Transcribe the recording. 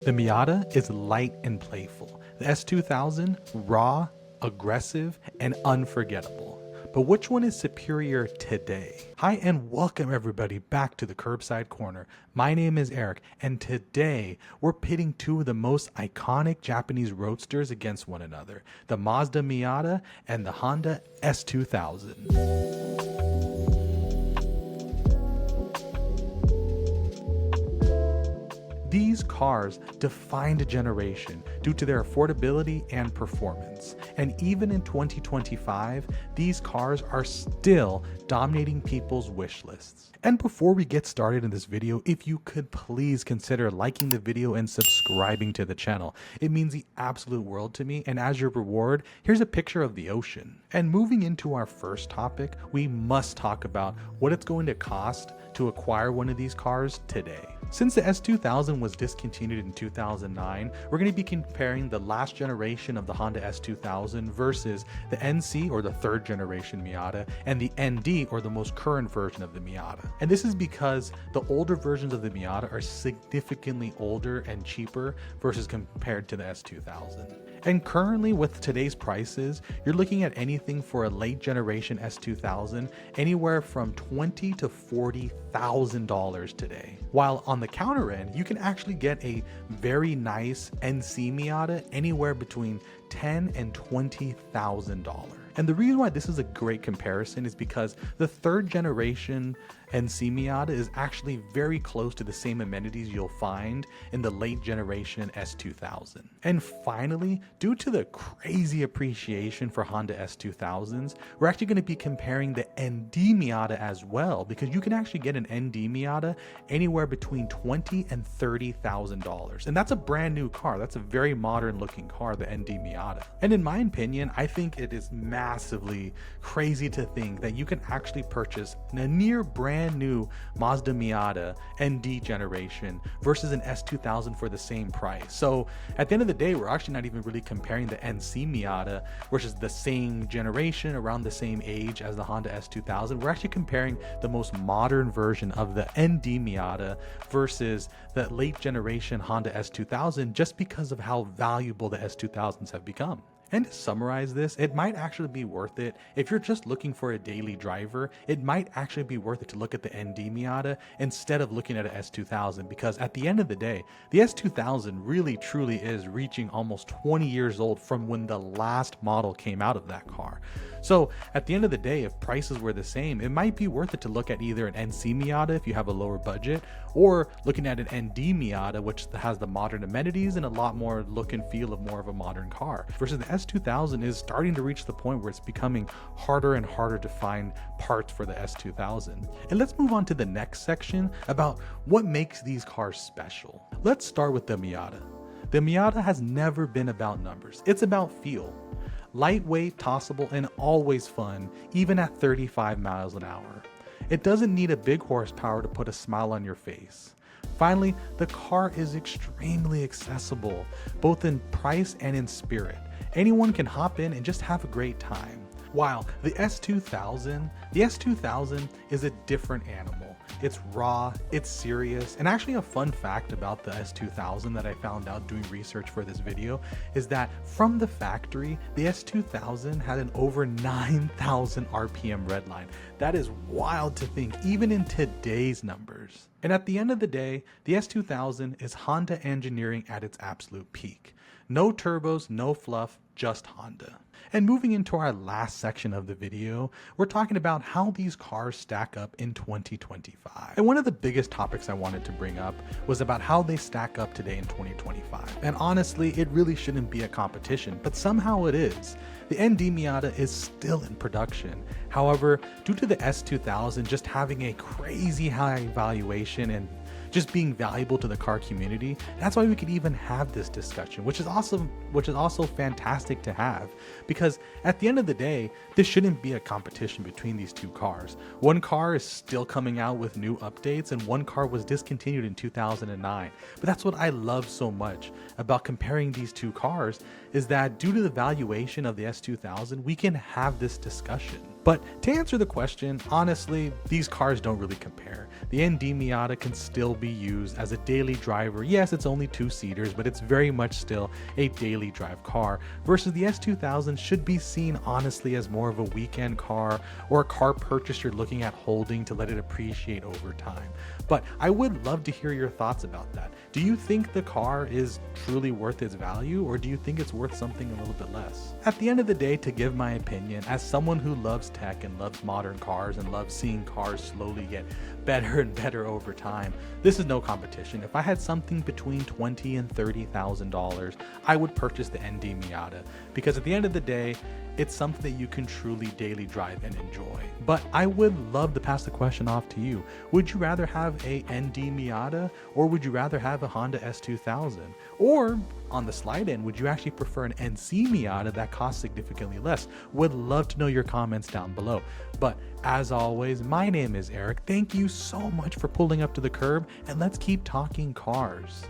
The Miata is light and playful. The S2000, raw, aggressive, and unforgettable. But which one is superior today? Hi and welcome everybody back to the Curbside Corner. My name is Eric and today we're pitting two of the most iconic Japanese roadsters against one another, the Mazda Miata and the Honda S2000. These cars defined a generation due to their affordability and performance. And even in 2025, these cars are still dominating people's wish lists. And before we get started in this video, if you could please consider liking the video and subscribing to the channel. It means the absolute world to me, and as your reward, here's a picture of the ocean. And moving into our first topic, we must talk about what it's going to cost to acquire one of these cars today. Since the S2000 was discontinued in 2009, we're going to be comparing the last generation of the Honda S2000 versus the NC or the third generation Miata and the ND or the most current version of the Miata. And this is because the older versions of the Miata are significantly older and cheaper versus compared to the S2000. And currently with today's prices, you're looking at anything for a late generation S2000 anywhere from $20,000 to $40,000 today. While on the counter end, you can actually get a very nice NC Miata anywhere between $10,000 and $20,000. And the reason why this is a great comparison is because the third generation NC Miata is actually very close to the same amenities you'll find in the late generation S2000. And finally, due to the crazy appreciation for Honda S2000s, we're actually going to be comparing the ND Miata as well, because you can actually get an ND Miata anywhere between $20,000 and $30,000. And that's a brand new car. That's a very modern looking car, the ND Miata. And in my opinion, I think it is massively crazy to think that you can actually purchase a near brand new Mazda Miata ND generation versus an S2000 for the same price. So at the end of the day, we're actually not even really comparing the NC Miata, which is the same generation, around the same age as the Honda S2000. We're actually comparing the most modern version of the ND Miata versus the late generation Honda S2000 just because of how valuable the S2000s have become. And to summarize this, it might actually be worth it. If you're just looking for a daily driver, it might actually be worth it to look at the ND Miata instead of looking at an S2000, because at the end of the day, the S2000 really truly is reaching almost 20 years old from when the last model came out of that car. So at the end of the day, if prices were the same, it might be worth it to look at either an NC Miata if you have a lower budget, or looking at an ND Miata, which has the modern amenities and a lot more look and feel of more of a modern car, versus the S2000 is starting to reach the point where it's becoming harder and harder to find parts for the S2000. And let's move on to the next section about what makes these cars special. Let's start with the Miata. The Miata has never been about numbers. It's about feel. Lightweight, tossable, and always fun, even at 35 miles an hour. It doesn't need a big horsepower to put a smile on your face. Finally, the car is extremely accessible, both in price and in spirit. Anyone can hop in and just have a great time. While the S2000 is a different animal. It's raw, it's serious, and actually a fun fact about the S2000 that I found out doing research for this video is that from the factory, the S2000 had an over 9,000 RPM redline. That is wild to think, even in today's numbers. And at the end of the day, the S2000 is Honda engineering at its absolute peak. No turbos, no fluff, just Honda. And moving into our last section of the video, we're talking about how these cars stack up in 2025. And one of the biggest topics I wanted to bring up was about how they stack up today in 2025. And honestly, it really shouldn't be a competition, but somehow it is. The ND Miata is still in production. However, due to the S2000 just having a crazy high valuation and just being valuable to the car community, that's why we could even have this discussion, which is also fantastic to have, because at the end of the day, this shouldn't be a competition between these two cars. One car is still coming out with new updates and one car was discontinued in 2009. But that's what I love so much about comparing these two cars, is that due to the valuation of the S2000, we can have this discussion. But to answer the question, honestly, these cars don't really compare. The ND Miata can still be used as a daily driver. Yes, it's only 2-seaters, but it's very much still a daily drive car, versus the S2000 should be seen honestly as more of a weekend car or a car purchase you're looking at holding to let it appreciate over time. But I would love to hear your thoughts about that. Do you think the car is truly worth its value, or do you think it's worth something a little bit less? At the end of the day, to give my opinion, as someone who loves tech and loves modern cars and loves seeing cars slowly get better and better over time, this is no competition. If I had something between $20,000 and $30,000, I would purchase the ND Miata, because at the end of the day, it's something that you can truly daily drive and enjoy. But I would love to pass the question off to you. Would you rather have a ND Miata, or would you rather have a Honda S2000? Or on the slide end, would you actually prefer an NC Miata that costs significantly less? Would love to know your comments down below. But as always, my name is Eric. Thank you so much for pulling up to the curb, and let's keep talking cars.